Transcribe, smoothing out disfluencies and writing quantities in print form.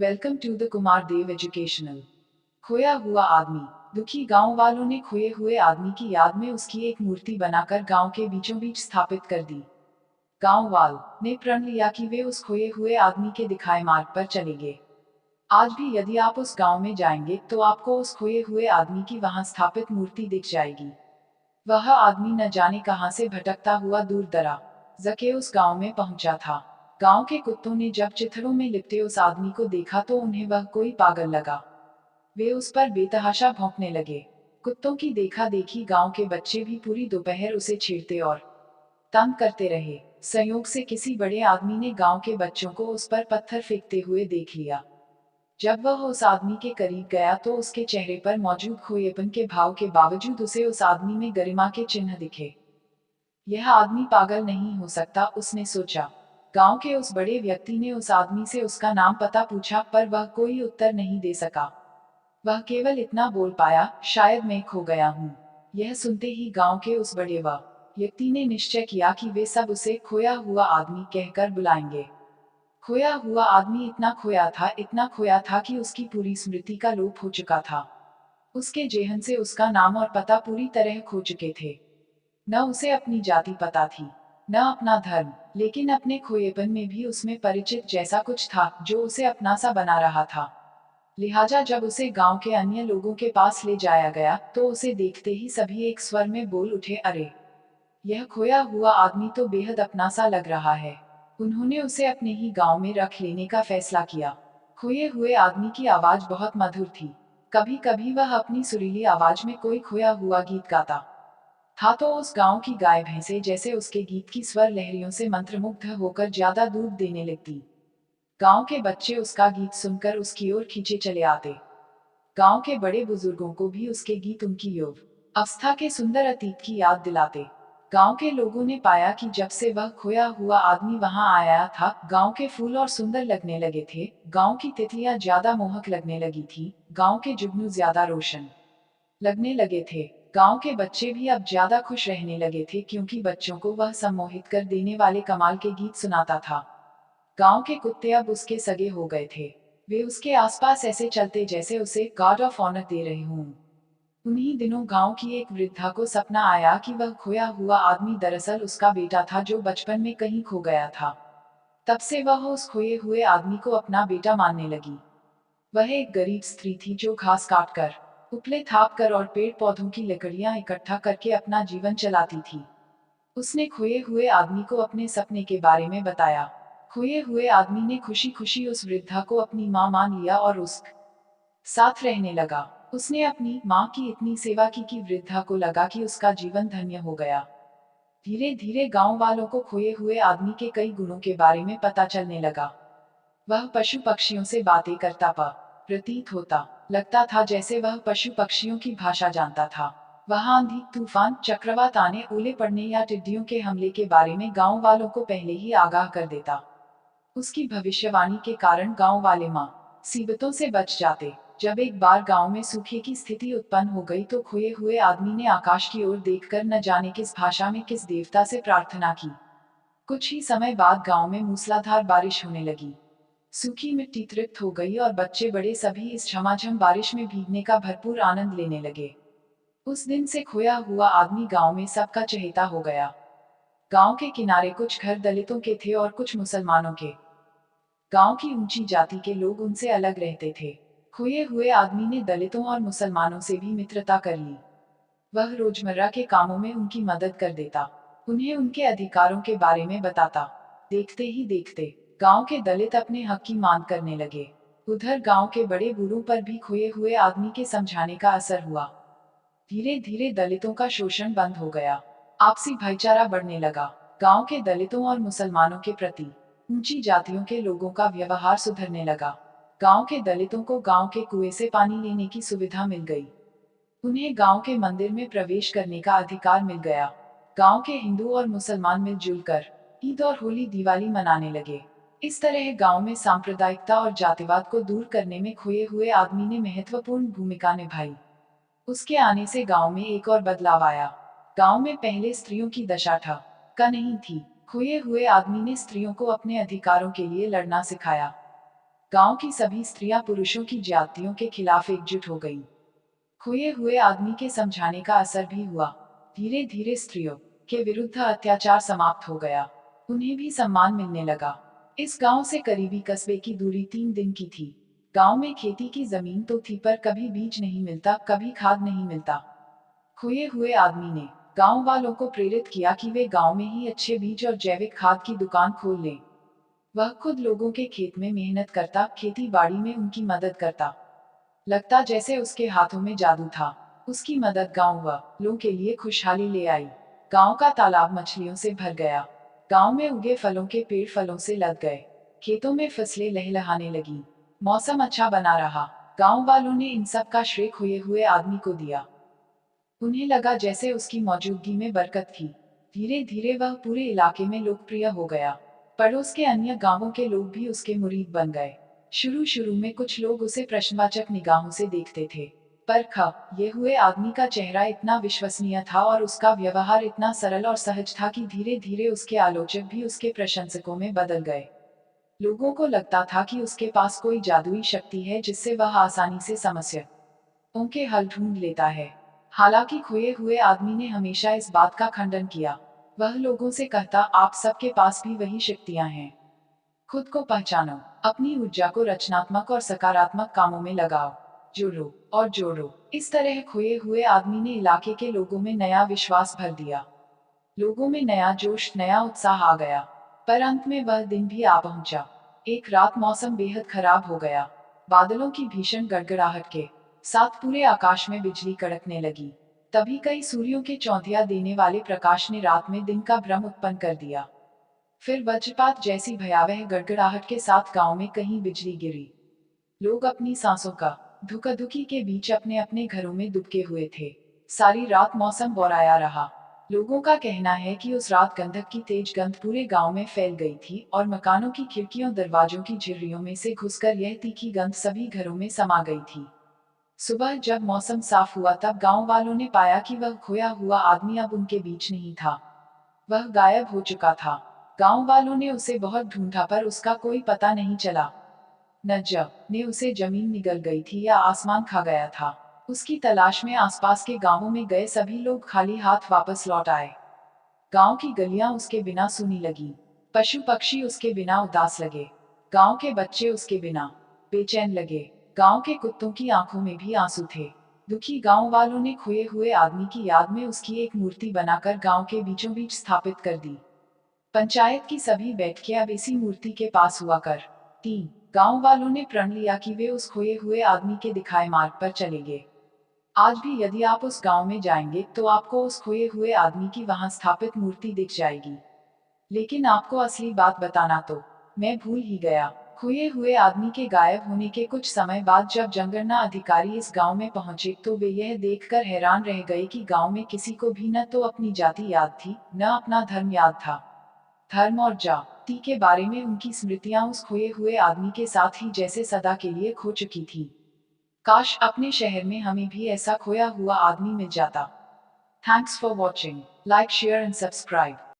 Welcome to the Kumar Dev educational. खोया हुआ आदमी। दुखी गांव वालों ने खोए हुए आदमी की याद में उसकी एक मूर्ति बनाकर गांव के बीचों बीच स्थापित कर दी। गांव वाल ने प्रण लिया कि वे उस खोए हुए आदमी के दिखाए मार्ग पर चलेंगे। आज भी यदि आप उस गांव में जाएंगे तो आपको उस खोए हुए आदमी की वहां स्थापित मूर्ति दिख जाएगी। वह आदमी न जाने कहां से भटकता हुआ दूर दराज के उस गांव में पहुंचा था। गांव के कुत्तों ने जब चिथड़ों में लिपटे उस आदमी को देखा तो उन्हें वह कोई पागल लगा। वे उस पर बेतहाशा भौंकने लगे। कुत्तों की देखा देखी गांव के बच्चे भी पूरी दोपहर उसे छेड़ते और तंग करते रहे। संयोग से किसी बड़े आदमी ने गांव के बच्चों को उस पर पत्थर फेंकते हुए देख लिया। जब वह उस आदमी के करीब गया तो उसके चेहरे पर मौजूद खोएपन के भाव के बावजूद उसे उस आदमी में गरिमा के चिन्ह दिखे। यह आदमी पागल नहीं हो सकता, उसने सोचा। गांव के उस बड़े व्यक्ति ने उस आदमी से उसका नाम पता पूछा पर वह कोई उत्तर नहीं दे सका। वह केवल इतना बोल पाया, शायद मैं खो गया हूँ। यह सुनते ही गांव के उस बड़े व्यक्ति ने निश्चय किया कि वे सब उसे खोया हुआ आदमी कहकर बुलाएंगे। खोया हुआ आदमी इतना खोया था कि उसकी पूरी स्मृति का लोप हो चुका था। उसके जेहन से उसका नाम और पता पूरी तरह खो चुके थे। न उसे अपनी जाति पता थी, न अपना धर्म, लेकिन अपने खोएपन में भी उसमें परिचित जैसा कुछ था जो उसे अपना सा बना रहा था। लिहाजा जब उसे गांव के अन्य लोगों के पास ले जाया गया तो उसे देखते ही सभी एक स्वर में बोल उठे, अरे, यह खोया हुआ आदमी तो बेहद अपना सा लग रहा है। उन्होंने उसे अपने ही गांव में रख लेने का फैसला किया। खोए हुए आदमी की आवाज बहुत मधुर थी। कभी कभी वह अपनी सुरीली आवाज में कोई खोया हुआ गीत गाता था तो उस गांव की गाय भैंसे जैसे उसके गीत की स्वर लहरियों से मंत्रमुग्ध होकर ज्यादा दूध देने लगती। गांव के बच्चे उसका गीत सुनकर उसकी ओर खींचे चले आते। गांव के बड़े बुजुर्गों को भी उसके गीत उनकी यौव अवस्था के सुंदर अतीत की याद दिलाते। गांव के लोगों ने पाया कि जब से वह खोया हुआ आदमी वहां आया था, गांव के फूल और सुंदर लगने लगे थे, गांव की तितलियां ज्यादा मोहक लगने लगी थी, गांव के जुगनू ज्यादा रोशन लगने लगे थे। गांव के बच्चे भी अब ज्यादा खुश रहने लगे थे क्योंकि बच्चों को वह सम्मोहित कर देने वाले कमाल के गीत सुनाता था। गांव के कुत्ते अब उसके सगे हो गए थे। वे उसके आसपास ऐसे चलते जैसे उसे गार्ड ऑफ ऑनर दे रहे हों। उन्हीं दिनों गांव की एक वृद्धा को सपना आया कि वह खोया हुआ आदमी दरअसल उसका बेटा था जो बचपन में कहीं खो गया था। तब से वह उस खोए हुए आदमी को अपना बेटा मानने लगी। वह एक गरीब स्त्री थी जो घास काट कर, उपले थाप कर और पेड़ पौधों की लकड़ियां इकट्ठा करके अपना जीवन चलाती थी। उसने खोए हुए आदमी को अपने सपने के बारे में बताया। खोए हुए आदमी ने खुशी खुशी उस वृद्धा को अपनी मां मान लिया और उसके साथ रहने लगा। उसने अपनी मां की इतनी सेवा की कि वृद्धा को लगा कि उसका जीवन धन्य हो गया। धीरे धीरे गांव वालों को खोए हुए आदमी के कई गुणों के बारे में पता चलने लगा। वह पशु पक्षियों से बातें करता प्रतीत होता। लगता था जैसे वह पशु पक्षियों की भाषा जानता था। वह आंधी, तूफान, चक्रवात आने, ओले पड़ने या टिड्डियों के हमले के बारे में गांव वालों को पहले ही आगाह कर देता। उसकी भविष्यवाणी के कारण गांव वाले मुसीबतों से बच जाते। जब एक बार गांव में सूखे की स्थिति उत्पन्न हो गई तो खोए हुए आदमी ने आकाश की ओर देखकर न जाने किस भाषा में किस देवता से प्रार्थना की। कुछ ही समय बाद गांव में मूसलाधार बारिश होने लगी। सूखी मिट्टी तृप्त हो गई और बच्चे बड़े सभी इस झमाझम बारिश में भीगने का भरपूर आनंद लेने लगे। उस दिन से खोया हुआ आदमी गांव में सबका चहेता हो गया। गांव के किनारे कुछ घर दलितों के थे और कुछ मुसलमानों के। गांव की ऊंची जाति के लोग उनसे अलग रहते थे। खोए हुए आदमी ने दलितों और मुसलमानों से भी मित्रता कर ली। वह रोजमर्रा के कामों में उनकी मदद कर देता, उन्हें उनके अधिकारों के बारे में बताता। देखते ही देखते गांव के दलित अपने हक की मांग करने लगे। उधर गांव के बड़े बूढ़ों पर भी खोए हुए आदमी के समझाने का असर हुआ। धीरे धीरे दलितों का शोषण बंद हो गया। आपसी भाईचारा बढ़ने लगा। गांव के दलितों और मुसलमानों के प्रति ऊंची जातियों के लोगों का व्यवहार सुधरने लगा। गांव के दलितों को गांव के कुएं से पानी लेने की सुविधा मिल गई। उन्हें गांव के मंदिर में प्रवेश करने का अधिकार मिल गया। गांव के हिंदू और मुसलमान मिलजुल कर ईद और होली दिवाली मनाने लगे। इस तरह गांव में सांप्रदायिकता और जातिवाद को दूर करने में खोए हुए आदमी ने महत्वपूर्ण भूमिका निभाई। उसके आने से गांव में एक और बदलाव आया। गांव में पहले स्त्रियों की दशा का नहीं थी। खोए हुए आदमी ने स्त्रियों को अपने अधिकारों के लिए लड़ना सिखाया। गांव की सभी स्त्रियां पुरुषों की ज्यादतियों के खिलाफ एकजुट हो गईं। खोए हुए आदमी के समझाने का असर भी हुआ। धीरे धीरे स्त्रियों के विरुद्ध अत्याचार समाप्त हो गया। उन्हें भी सम्मान मिलने लगा। इस गांव से करीबी कस्बे की दूरी 3 दिन की थी। गांव में खेती की जमीन तो थी पर कभी बीज नहीं मिलता, कभी खाद नहीं मिलता। खोए हुए आदमी ने गांव वालों को प्रेरित किया कि वे गांव में ही अच्छे बीज और जैविक खाद की दुकान खोल लें। वह खुद लोगों के खेत में मेहनत करता, खेती बाड़ी में उनकी मदद करता। लगता जैसे उसके हाथों में जादू था। उसकी मदद गांव वालों के लिए खुशहाली ले आई। गांव का तालाब मछलियों से भर गया। गांव में उगे फलों के पेड़ फलों से लद गए। खेतों में फसलें लहलहाने लगी। मौसम अच्छा बना रहा। गांव वालों ने इन सब का श्रेय खोए हुए आदमी को दिया। उन्हें लगा जैसे उसकी मौजूदगी में बरकत थी। धीरे धीरे वह पूरे इलाके में लोकप्रिय हो गया। पड़ोस के अन्य गांवों के लोग भी उसके मुरीद बन गए। शुरू शुरू में कुछ लोग उसे प्रश्नवाचक निगाहों से देखते थे, पर ये हुए आदमी का चेहरा इतना विश्वसनीय था और उसका व्यवहार इतना सरल और सहज था कि धीरे धीरे उसके आलोचक भी उसके प्रशंसकों में बदल गए। लोगों को लगता था कि उसके पास कोई जादुई शक्ति है जिससे वह आसानी से समस्याओं के हल ढूंढ लेता है। हालांकि खोए हुए आदमी ने हमेशा इस बात का खंडन किया। वह लोगों से कहता, आप सबके पास भी वही शक्तियां हैं। खुद को पहचानो, अपनी ऊर्जा को रचनात्मक और सकारात्मक कामों में लगाओ, जोड़ो और जोड़ो। इस तरह खोए हुए आदमी ने इलाके के लोगों में नया विश्वास भर दिया। लोगों में नया जोश, नया उत्साह आ गया। पर अंत में वह दिन भी आ पहुंचा। एक रात मौसम बेहद खराब हो गया। बादलों की भीषण गड़गड़ाहट के साथ पूरे आकाश में बिजली कड़कने लगी। तभी कई सूर्यों के चौंधिया देने वाले प्रकाश ने रात में दिन का भ्रम उत्पन्न कर दिया। फिर वज्रपात जैसी भयावह गड़गड़ाहट के साथ गांव में कहीं बिजली गिरी। लोग अपनी सांसों का धुकाधुकी के बीच अपने अपने घरों में दुबके हुए थे। सारी रात मौसम बौराया रहा। लोगों का कहना है कि उस रात गंधक की तेज गंध पूरे गांव में फैल गई थी और मकानों की खिड़कियों दरवाजों की झिर्रियों में से घुसकर यह तीखी गंध सभी घरों में समा गई थी। सुबह जब मौसम साफ हुआ तब गांव वालों ने पाया कि वह खोया हुआ आदमी अब उनके बीच नहीं था। वह गायब हो चुका था। गांव वालों ने उसे बहुत ढूंढा पर उसका कोई पता नहीं चला। न ने उसे जमीन निगल गई थी या आसमान खा गया था। उसकी तलाश में आसपास के गांवों में गए सभी लोग खाली हाथ वापस लौट आए। गांव की गलियां उसके बिना सूनी लगी। पशु पक्षी उसके बिना उदास लगे। गांव के बच्चे उसके बिना बेचैन लगे। गांव के कुत्तों की आंखों में भी आंसू थे। दुखी गांव वालों ने खोए हुए आदमी की याद में उसकी एक मूर्ति बनाकर गांव के बीचों बीच स्थापित कर दी। पंचायत की सभी बैठकें अब इसी मूर्ति के पास हुआ कर थीं। गांव वालों ने प्रण लिया कि वे उस खोए हुए आदमी के दिखाए मार्ग पर चलेंगे। आज भी यदि आप उस गांव में जाएंगे तो आपको उस खोए हुए आदमी की वहां स्थापित मूर्ति दिख जाएगी। लेकिन आपको असली बात बताना तो मैं भूल ही गया। खोए हुए आदमी के गायब होने के कुछ समय बाद जब जनगणना अधिकारी इस गांव में पहुंचे तो वे यह देखकर हैरान रह गए कि गांव में किसी को भी न तो अपनी जाति याद थी, न अपना धर्म याद था। धर्म और जाति के बारे में उनकी स्मृतियां उस खोए हुए आदमी के साथ ही जैसे सदा के लिए खो चुकी थी। काश अपने शहर में हमें भी ऐसा खोया हुआ आदमी मिल जाता। Thanks for watching. Like, share and subscribe.